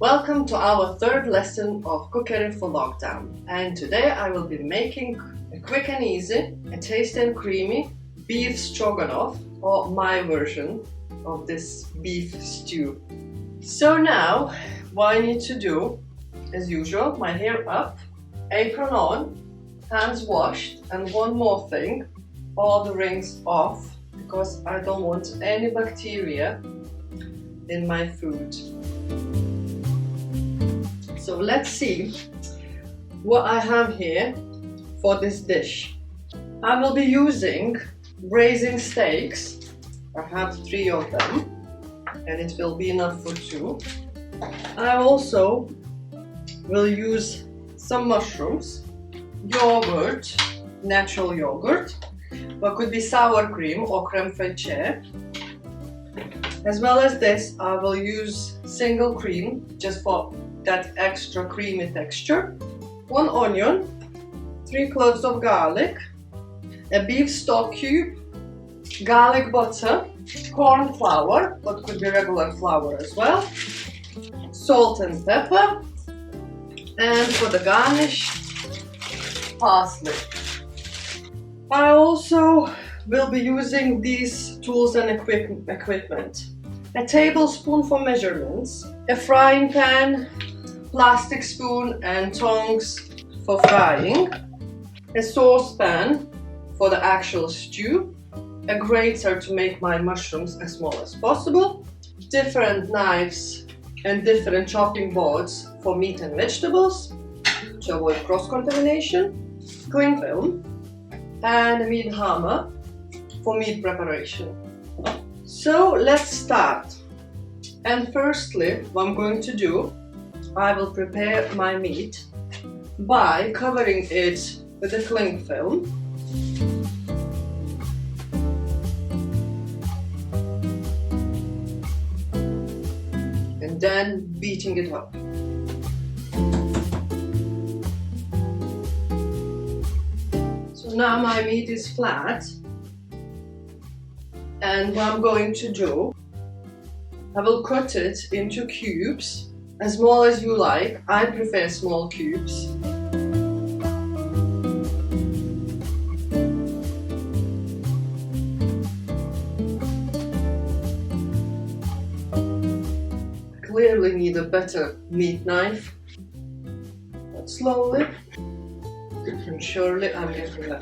Welcome to our third lesson of Cookery for Lockdown, and today I will be making a quick and easy, a tasty and creamy beef stroganoff, or my version of this beef stew. So now what I need to do, as usual, my hair up, apron on, hands washed, and one more thing, all the rings off because I don't want any bacteria in my food. So let's see what I have here for this dish. I will be using braising steaks. I have 3 of them and it will be enough for 2. I also will use some mushrooms, yogurt, natural yogurt, but could be sour cream or crème fraîche. As well as this, I will use single cream just for that extra creamy texture, 1 onion, 3 cloves of garlic, a beef stock cube, garlic butter, corn flour, but could be regular flour as well, salt and pepper, and for the garnish, parsley. I also will be using these tools and equipment. A tablespoon for measurements, a frying pan, plastic spoon and tongs for frying, a saucepan for the actual stew, a grater to make my mushrooms as small as possible, different knives and different chopping boards for meat and vegetables to avoid cross-contamination, cling film, and a meat hammer for meat preparation. So let's start. And firstly, what I'm going to do, I will prepare my meat by covering it with a cling film. And then beating it up. So now my meat is flat. And what I'm going to do, I will cut it into cubes, as small as you like. I prefer small cubes. I clearly need a better meat knife, but slowly and surely I'm getting there.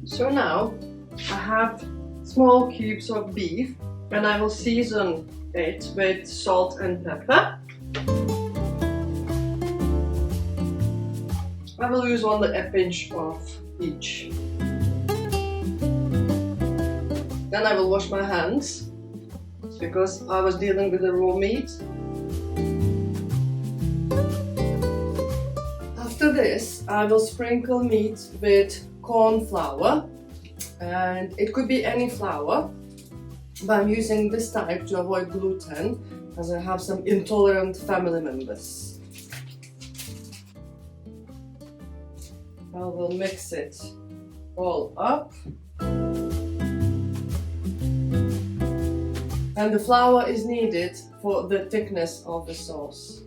So now I have small cubes of beef and I will season it with salt and pepper. I will use only a pinch of each. Then I will wash my hands because I was dealing with the raw meat. After this, I will sprinkle meat with corn flour, and it could be any flour, but I'm using this type to avoid gluten as I have some intolerant family members. I will mix it all up, and the flour is needed for the thickness of the sauce.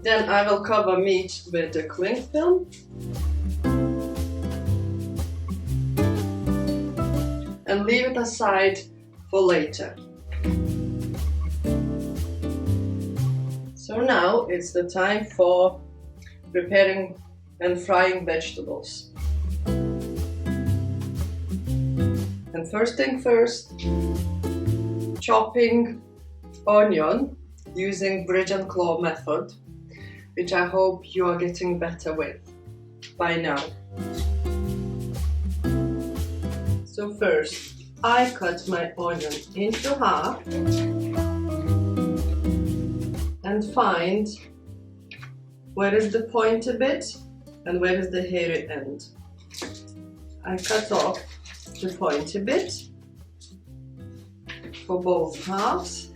Then I will cover meat with the cling film and leave it aside for later. So now it's the time for preparing and frying vegetables. And first thing first, chopping onion using bridge and claw method, which I hope you are getting better with by now. So first, I cut my onion into half and find where is the pointy bit and where is the hairy end. I cut off the pointy bit for both halves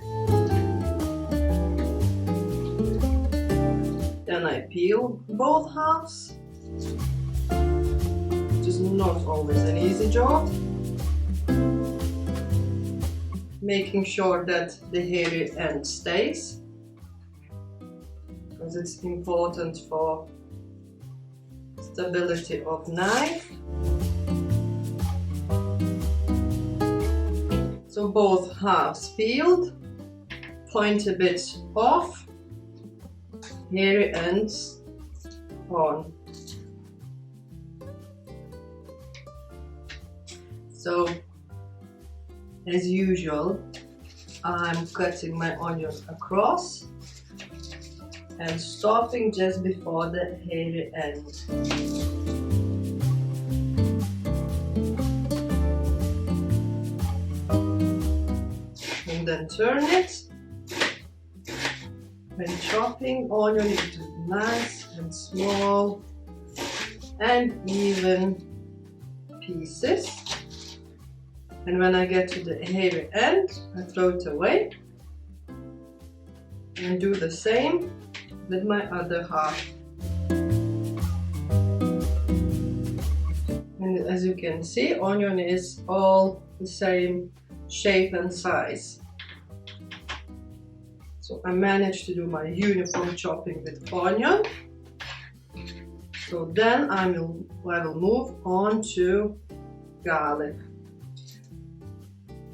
then I peel both halves, which is not always an easy job. Making sure that the hairy end stays, because it's important for stability of knife. So both halves peeled, point a bit off, hairy ends on. So as usual, I'm cutting my onion across and stopping just before the hairy end. And then turn it, and chopping onion into nice and small and even pieces. And when I get to the hairy end, I throw it away and do the same with my other half. And as you can see, onion is all the same shape and size. So I managed to do my uniform chopping with onion. So then I will move on to garlic.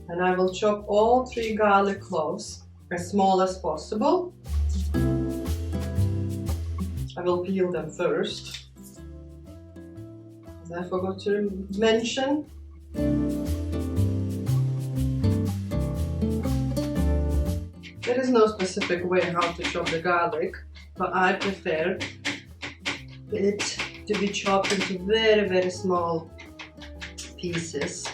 And I will chop all 3 garlic cloves as small as possible. I will peel them first, as I forgot to mention. There is no specific way how to chop the garlic, but I prefer it to be chopped into very, very small pieces.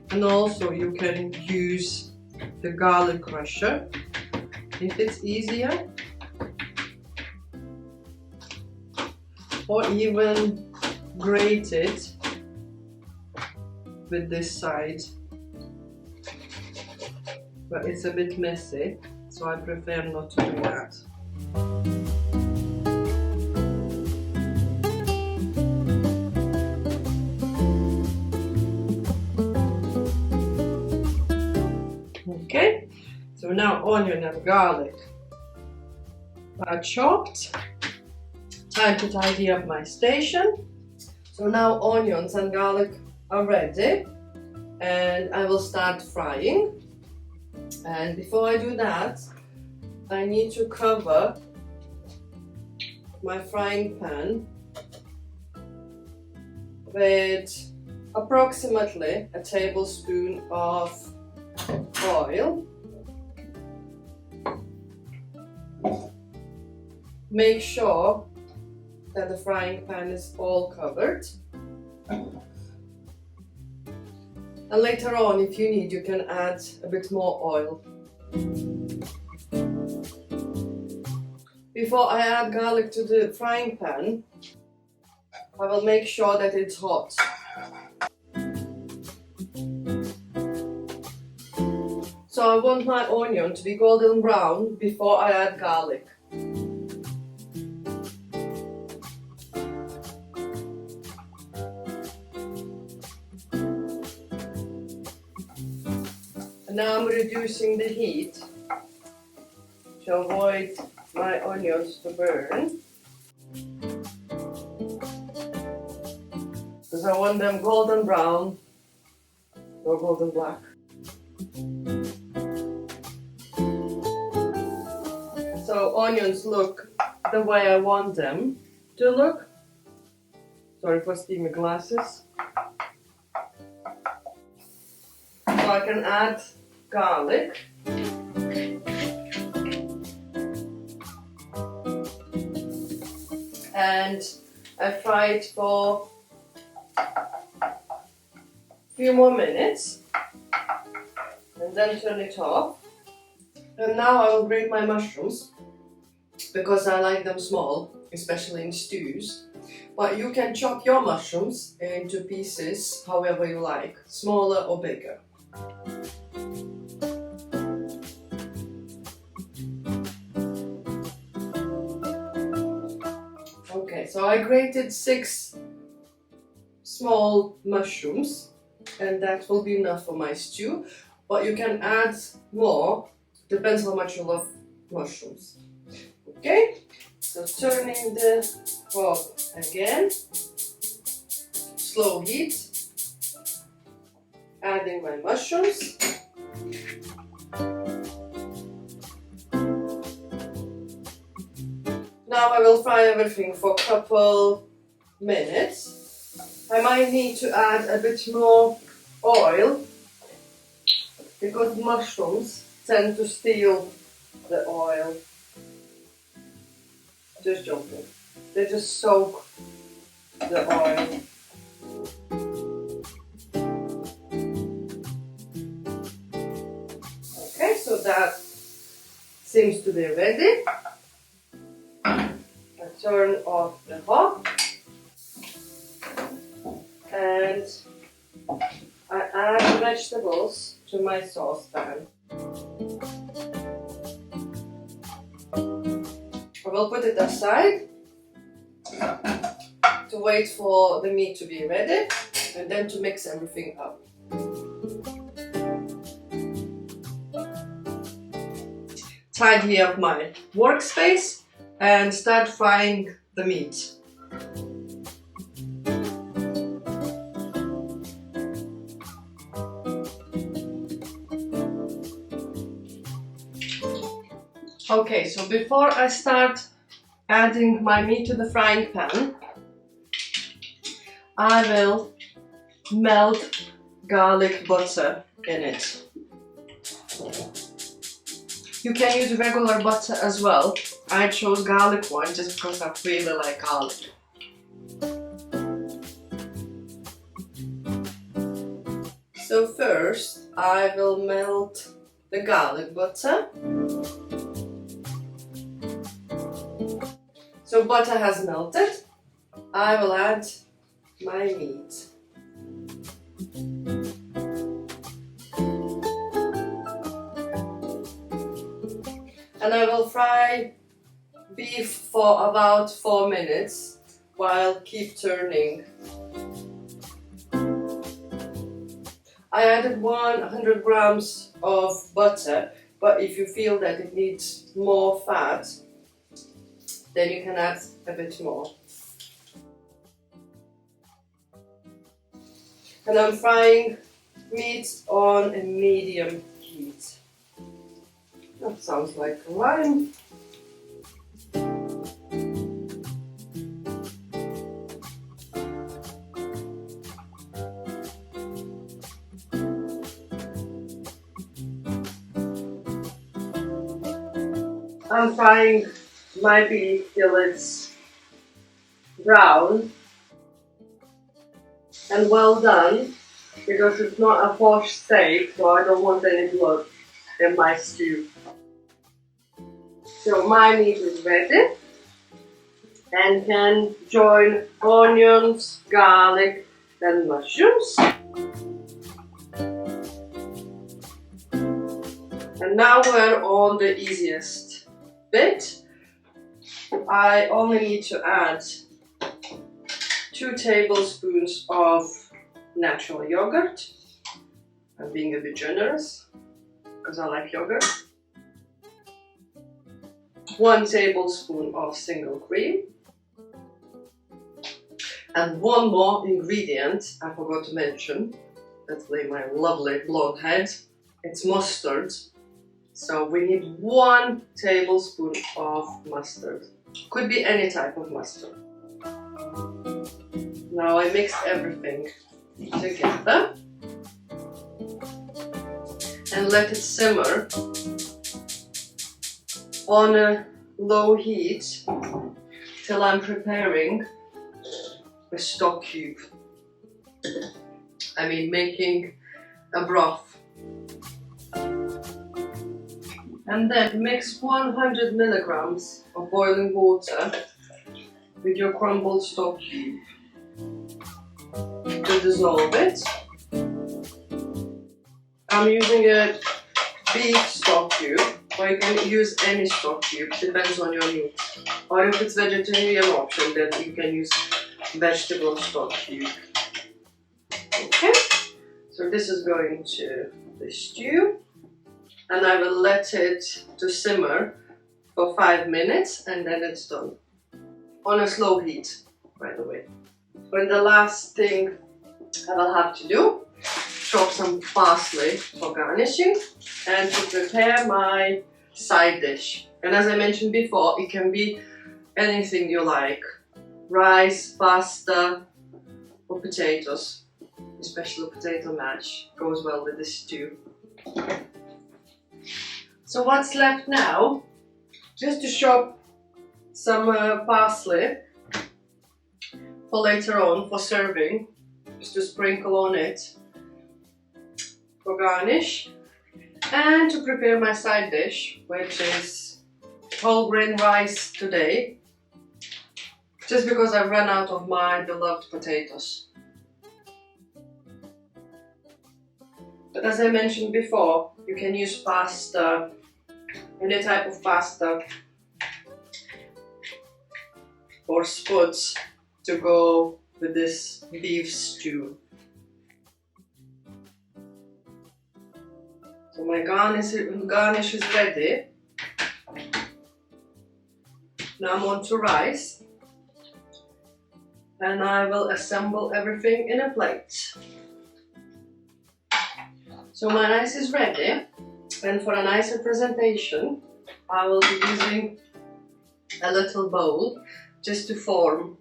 And also you can use the garlic crusher if it's easier, or even grate it with this side, but it's a bit messy, so I prefer not to do that. Okay, so now onion and garlic are chopped. Time to tidy up my station. So now onions and garlic are ready, and I will start frying. And before I do that, I need to cover my frying pan with approximately a tablespoon of oil. Make sure that the frying pan is all covered. And later on, if you need, you can add a bit more oil. Before I add garlic to the frying pan, I will make sure that it's hot. So I want my onion to be golden brown before I add garlic. And now I'm reducing the heat to avoid my onions to burn, because I want them golden brown or golden black. So onions look the way I want them to look. Sorry for steamy glasses. So I can add garlic. And I fry it for a few more minutes and then turn it off. And now I will grate my mushrooms, because I like them small, especially in stews. But you can chop your mushrooms into pieces however you like, smaller or bigger. so I grated 6 small mushrooms, and that will be enough for my stew, but you can add more, depends how much you love mushrooms. Okay, so turning the hob again, slow heat, adding my mushrooms. Now I will fry everything for a couple minutes. I might need to add a bit more oil because mushrooms tend to steal the oil. Just joking. They just soak the oil. Okay, so that seems to be ready. I turn off the hob and I add vegetables to my saucepan. I will put it aside to wait for the meat to be ready and then to mix everything up. Tidy up my workspace and start frying the meat. Okay, so before I start adding my meat to the frying pan, I will melt garlic butter in it. You can use regular butter as well. I chose garlic one just because I really like garlic. So first I will melt the garlic butter. So butter has melted. I will add my meat. And I will fry beef for about 4 minutes while keep turning. I added 100 grams of butter, but if you feel that it needs more fat, then you can add a bit more. And I'm frying meat on a medium heat. That sounds like a lime. I'm frying my beef till it's brown and well done, because it's not a posh steak, so I don't want any blood in my stew. So my meat is ready and can join onions, garlic and mushrooms. And now we're on the easiest bit. I only need to add 2 tablespoons of natural yogurt. I'm being a bit generous because I like yogurt. 1 tablespoon of single cream. And one more ingredient I forgot to mention. That's like my lovely blonde head. It's mustard. So we need 1 tablespoon of mustard. Could be any type of mustard. Now I mixed everything together and let it simmer on a low heat till I'm preparing a stock cube. I mean making a broth. And then mix 100 milligrams of boiling water with your crumbled stock cube to dissolve it. I'm using a beef stock cube, or you can use any stock cube, depends on your needs. Or if it's vegetarian option, then you can use vegetable stock cube. Okay, so this is going to the stew, and I will let it to simmer for 5 minutes, and then it's done. On a slow heat, by the way. And the last thing I will have to do, chop some parsley for garnishing and to prepare my side dish. And as I mentioned before, it can be anything you like. Rice, pasta, or potatoes. Especially potato mash goes well with the stew. So what's left now? Just to chop some parsley for later on for serving, just to sprinkle on it for garnish, and to prepare my side dish, which is whole grain rice today, just because I've run out of my beloved potatoes. But as I mentioned before, you can use pasta, any type of pasta or spuds to go with this beef stew. So my garnish is ready. Now I'm on to rice, and I will assemble everything in a plate. So my rice is ready, and for a nicer presentation I will be using a little bowl just to form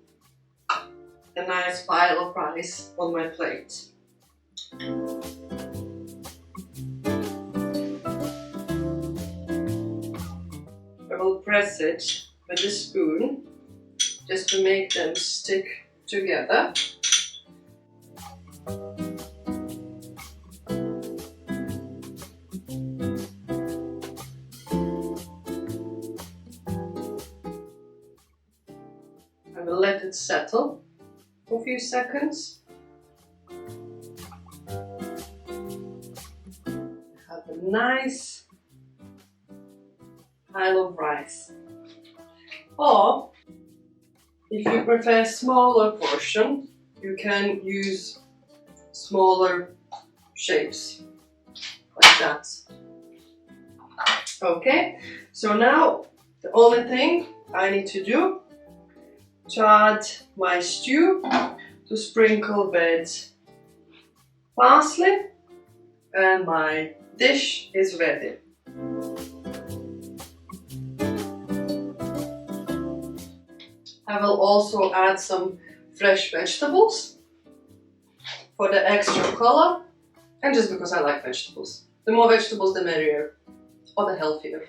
a nice pile of rice on my plate. I will press it with a spoon just to make them stick together. I will let it settle for a few seconds. Have a nice pile of rice. Or, if you prefer a smaller portion, you can use smaller shapes, like that. Okay, so now the only thing I need to do to add my stew, to sprinkle with parsley, and my dish is ready. I will also add some fresh vegetables for the extra color, and just because I like vegetables. The more vegetables the merrier, or the healthier.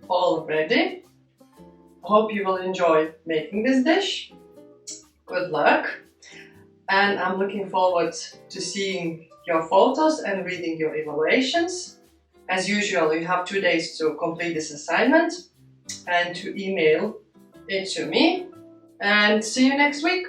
All ready. I hope you will enjoy making this dish. Good luck, and I'm looking forward to seeing your photos and reading your evaluations. As usual, you have 2 days to complete this assignment and to email it to me, and see you next week.